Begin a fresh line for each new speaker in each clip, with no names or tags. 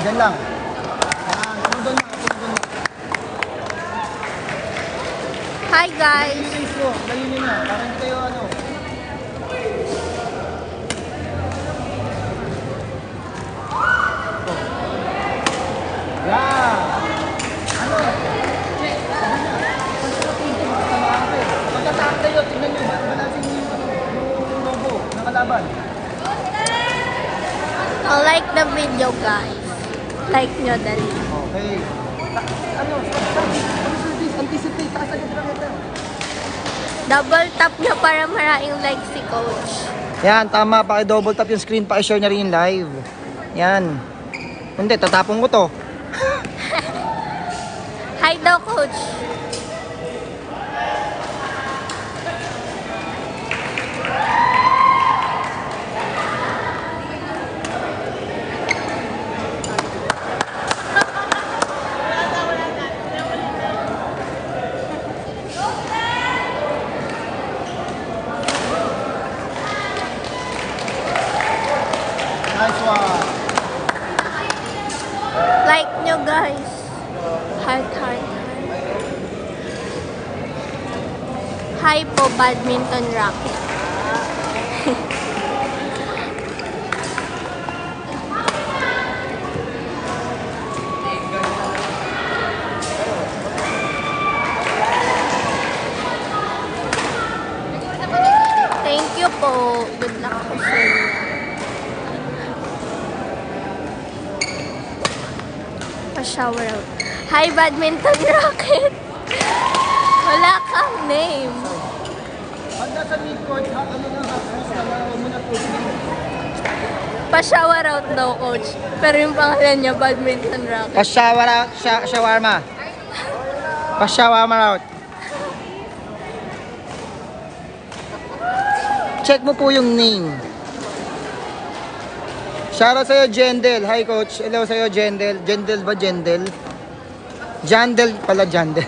Diyan lang. Yan, doon lang.
Hi guys!
Yung face mo, layunin mo. Para hindi kayo ano. Yan. Ano? Check. Sabi na. Pagkatamaan kayo. Pagkatamaan kayo, tingnan nyo. Balasin nyo yung logo ng kalaban.
Like the video guys. Like nyo dali.
Okay. Ano? Service. Anticipate. Taas agad lang ito.
Double tap nyo para maraming like si coach.
Yan, tama. Paki-double tap yung screen. Paki-share na rin yung live. Yan. Hindi, tatapon ko to.
Hi daw coach.
Nice one.
Like nyo guys. Heart, heart, heart. Hi po, badminton racket. Thank you po. Good luck po sa inyo. Pa-shower out. Hi, badminton racket. Wala kang name.
Pag nasa mid-court, ano na, hapos ka na, huwag mo na tuloy.
Pa-shower out daw, coach. Pero yung pangalan niya, badminton racket.
Pa-shower out, shawarma. Pa-shawarma out. Check mo po yung name. Shoutout sa'yo, Jendel. Hi, coach. Hello sa'yo, Jendel. Jendel ba, Jendel? Jandel pala, Jandel.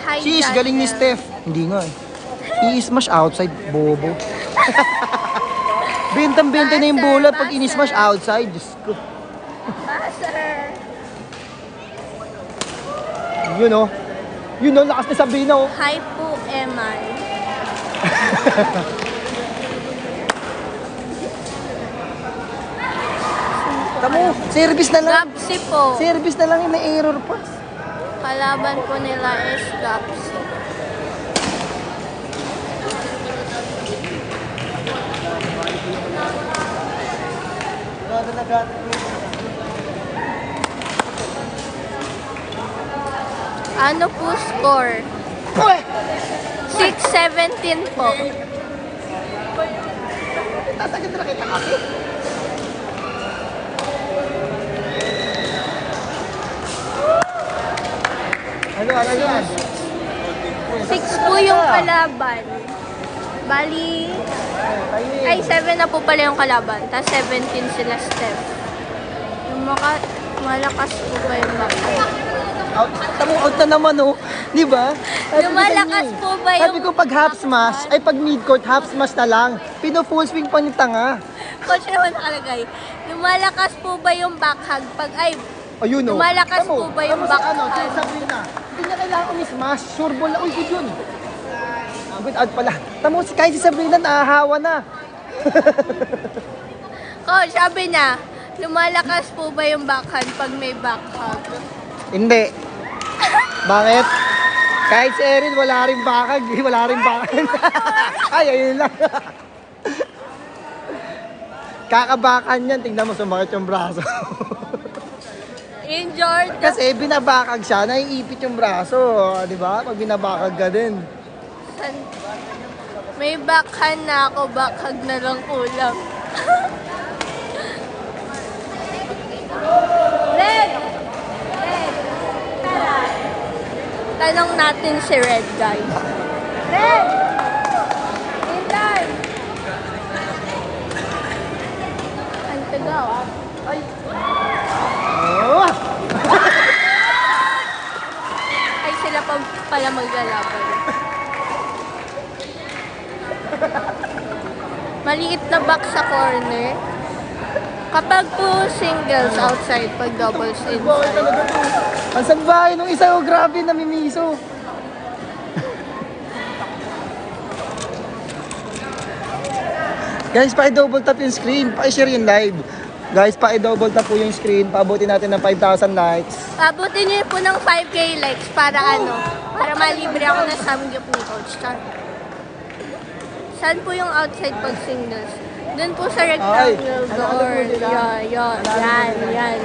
Hi,
Cheese, galing ni Steph. Hindi nga eh. I-smash outside, bobo. Bintang-binta na yung bola pag in-smash outside. Diyos ko.
Buzzer.
Yun o. Yun o, lakas ni Sabrina o.
Hi po, Eman.
Tamo, service na lang.
Gapsi po.
Service na lang yung may error pass.
Kalaban po nila is Gapsi. Ano po score?
Uy!
6-17 po.
Tatagad na kita kasi. Ano yan?
6 po yung kalaban. Bali, ay 7 na po pala yung kalaban. Tapos 17 sila step. Yung malakas po ba yung baka?
Out, tamo out na naman oh. Di ba?
Lumalakas po ba yung
Sabi ko pag half smash, ay pag mid-court half smash na lang. Pino-full swing pa ni tanga.
Coach naman nakalagay. Lumalakas po ba yung backhand? Pag ay,
Ayun oh.
lumalakas po ba yung
Tamo sa ano,
backhand?
si Sabrina. Hindi niya kailangan i-smash. Sure ball na. Uy, good yun. Good out pala. Tamo si kahit si Sabrina nahahawa na.
Coach, sabi na, lumalakas po ba yung backhand pag may backhand?
Hindi. Bakit? Kahit si Erin, wala rin bakag. Wala rin bakag. Ay, ayun lang. Kakabakan yan. Tingnan mo, sumakit yung braso.
Injured.
Kasi binabakag siya, naiipit yung braso. Di ba? Pag binabakag ka din.
May backhand na ako, backhand na lang kulang. Red! Red! Tara! Tanong natin si Red, guys. Red! Intay! Ang tagaw.
Ay! Oh!
Ay, sila pa pala maglalaban. Maliit na box sa corner. Kapag po singles outside, pag doubles
Bakit
inside.
talaga to? Ang salbahe nung isa, oh, grabe, namimiso. Guys, pa-double tap yung screen, pa-share yung live. Guys, pa-double tap po yung screen, paabutin natin ng 5,000 likes.
Abutin niyo po ng 5K likes para ano, para malibre ako ng samgyup ni Coach Char. Saan po yung outside pag singles? Doon po sa rectangle door. Yan.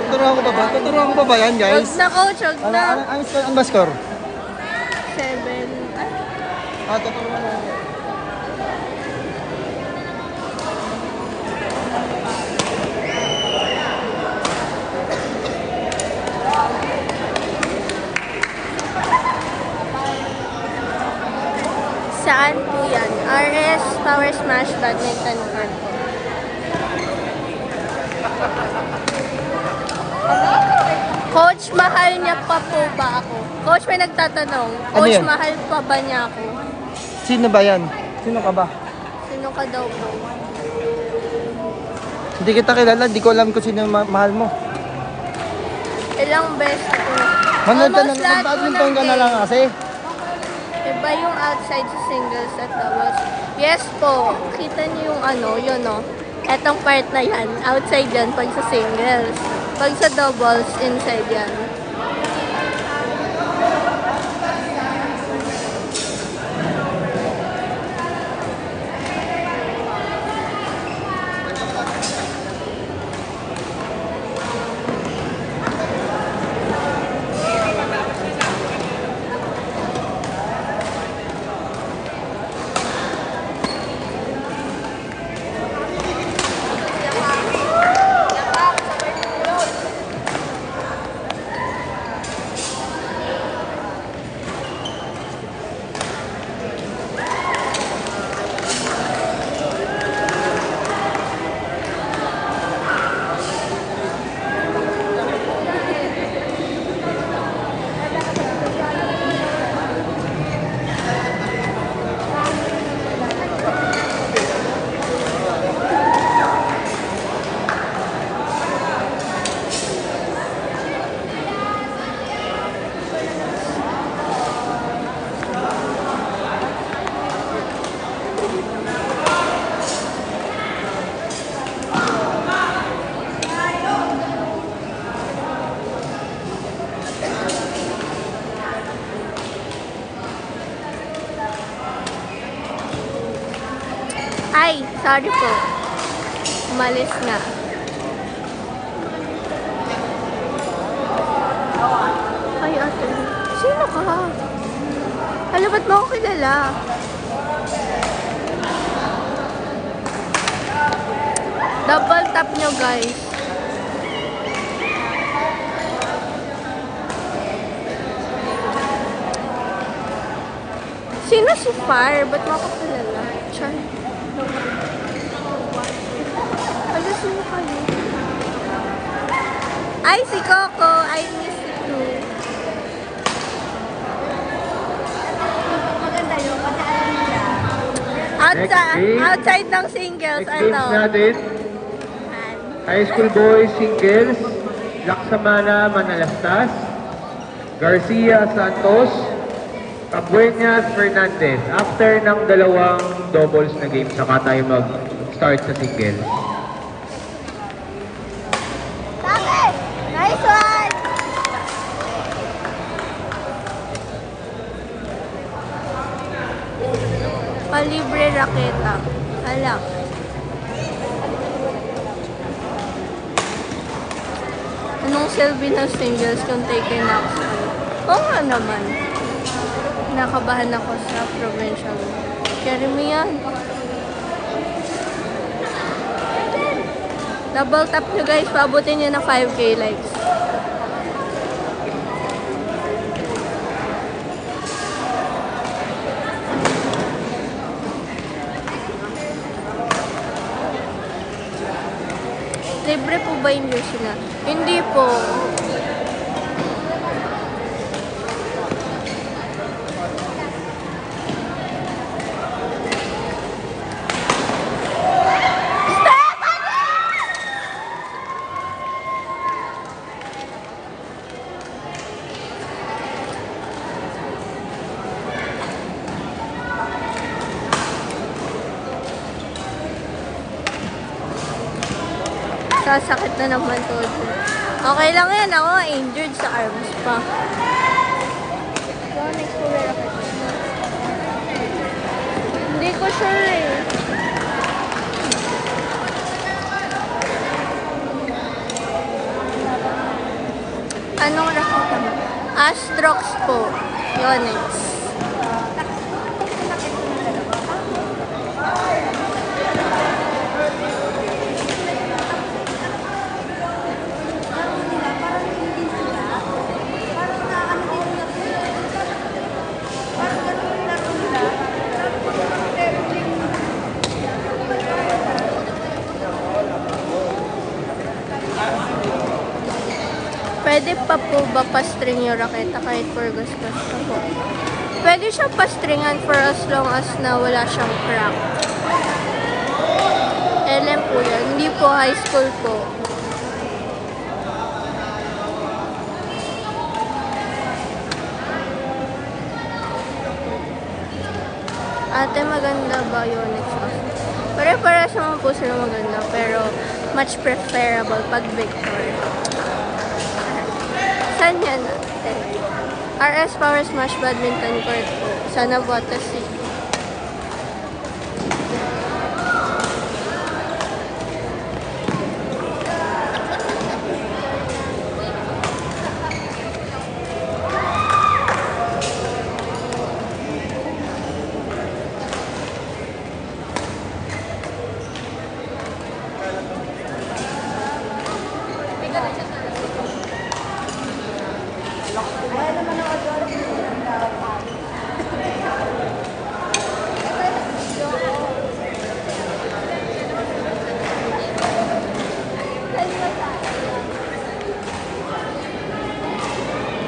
Tuturuan ko pa ba? Tuturuan ko pa ba yan,
Huwag
guys?
na Coach, huwag na.
Ano ba score?
7.
Tuturuan ko.
Saan po yan? RS Power Smash Badminton Court. Coach, mahal niya pa po ba ako? Coach, may nagtatanong. Coach,
yan?
mahal pa ba niya ako?
Sino ba yan? Sino ka ba?
Sino ka daw po?
Hindi kita kilala, hindi ko alam kung sino yung mahal mo.
Ilang beses po.
Manood ka
Almost
ng
lahat po
badminton
ng
ka na lang
game.
kasi.
Iba yung outside sa singles at doubles. Yes po. Kita niyo yung ano, yun o. Etong part na yan. Outside yan pag sa singles. Pag sa doubles, inside yan. Ay, sorry po. Umalis nga. Ay, ate. Sino ka? Hala, ba't mo ako kilala? Double tap nyo, guys. Sino si Fire? Ba't mo ako kilala? Char. Hala, sino kayo? Ay, si Coco. I miss you too.
Maganda yun, kasi alam nila.
Outside ng singles,
Next games
ano?
natin, High School Boys Singles, Laksamana Manalastas, Garcia Santos, Cabuenas Fernandez. After ng dalawang doubles na game, saka tayo mag-start sa singles.
Nice one! Palibre raketa. Hala. Anong silbi ng singles kung taken na ako sa ano? Oo nga naman. Nakabahan ako sa provincial. Carry mo yan. Double tap nyo guys, paabutin nyo na 5K likes. Libre po ba yung jersey na? Hindi po. Sasakit na naman to. Okay lang yan. Ako injured sa arms pa. Yonex po racket. Hindi ko sure eh. Anong racket mo? Astrox po. Yonex. Pwede pa po ba pa-string yung raketa kahit for gasgas na po? Pwede siyang pa-stringan for as long as na wala siyang crack. LM po yan. Hindi po high school po. Ate, maganda ba yun? Pare-pares naman po sila maganda, pero much preferable pag Victor. Saan yan? RS Power Smash Badminton Court po. Sa Navotas City.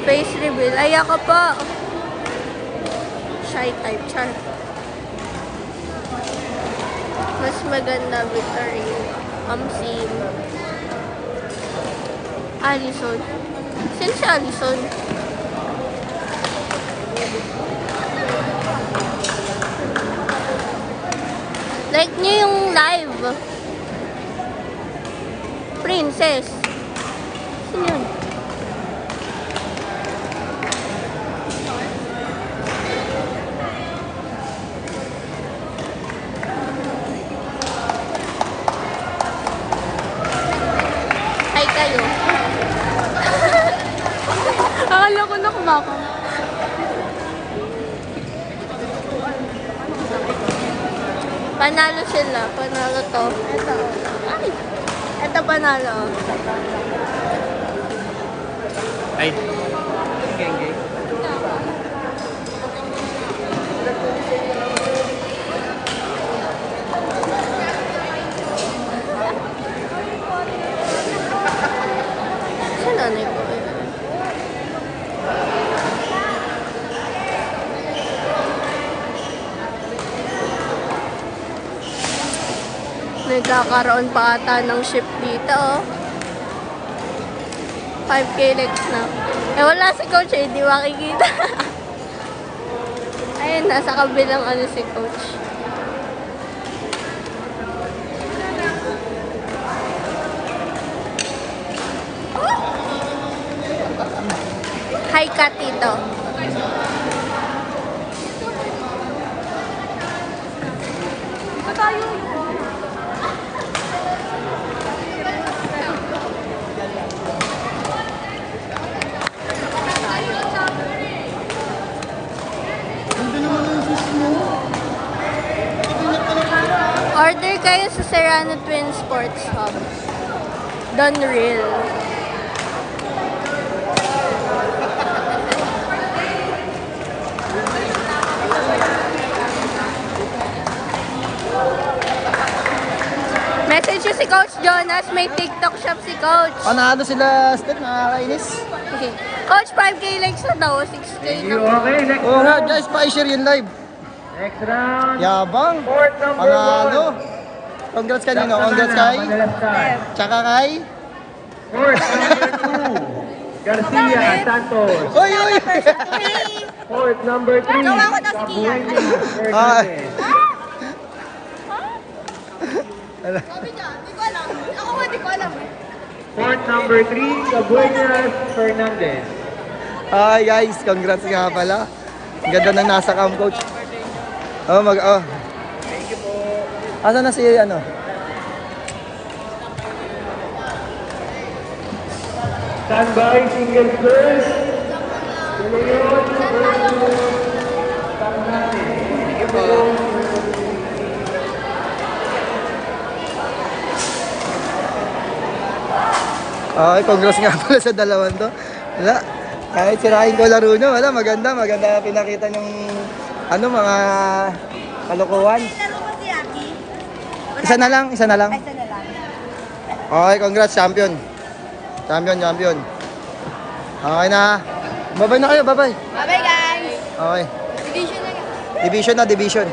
Face reveal. Ay, ako po. Shy type. Char. Mas maganda, Victory. Si Allison. Sino si Allison? Like niyo yung live. Princess. Sino yun? Hi kayo. Akala ko na kumakam. Panalo sila. Panalo to. Ito. Ay! Ito panalo.
Ay. Genge.
Sa nanay ko. Nagkakaroon pa ata ng ship dito, oh. 5K legs na. Eh, wala si coach eh. Hindi makikita. Ayun, nasa kabilang ano si coach. Hi, Katito. Ito tayo. Order kayo sa Serrano Twin Sports Hub. Done real. Message nyo si Coach Jonas. May TikTok shop si Coach.
Panalo sila, Steph. Nakakainis.
Okay. Coach, 5K likes na daw. 6K
Thank
na.
you. Okay, next
Oo nga,
round.
guys, pa-share yun live.
Next round.
Yabang.
Fourth number
Panalo.
1.
Congrats kanino? Congrats kay? Tsaka kay?
Fourth number 2. Garcia Santos.
Oy, oy!
Fourth number 3.
Gawa ko daw si Kian.
Fernandez.
Sabi niya, di ko alam. Ako nga, di ko alam eh.
Court number 3, Cabuenas Fernandez.
Hi guys, congrats nga pala. Ang ganda ng nasa camp, coach. Oh, Thank you po. Asa na si ano?
Standby, single first. Tuloyon,
Thank you po. Okay, congrats nga pala sa dalawang to. Wala, kahit sirahin ko laro nyo, wala, maganda pinakita yung ano, mga kalokohan.
Laro ba si Aki?
Isa na lang.
Isa na lang.
Okay, congrats, champion. Champion. Okay na. Babay na kayo, babay.
Bye-bye guys!
Okay.
Division na nga.
Division.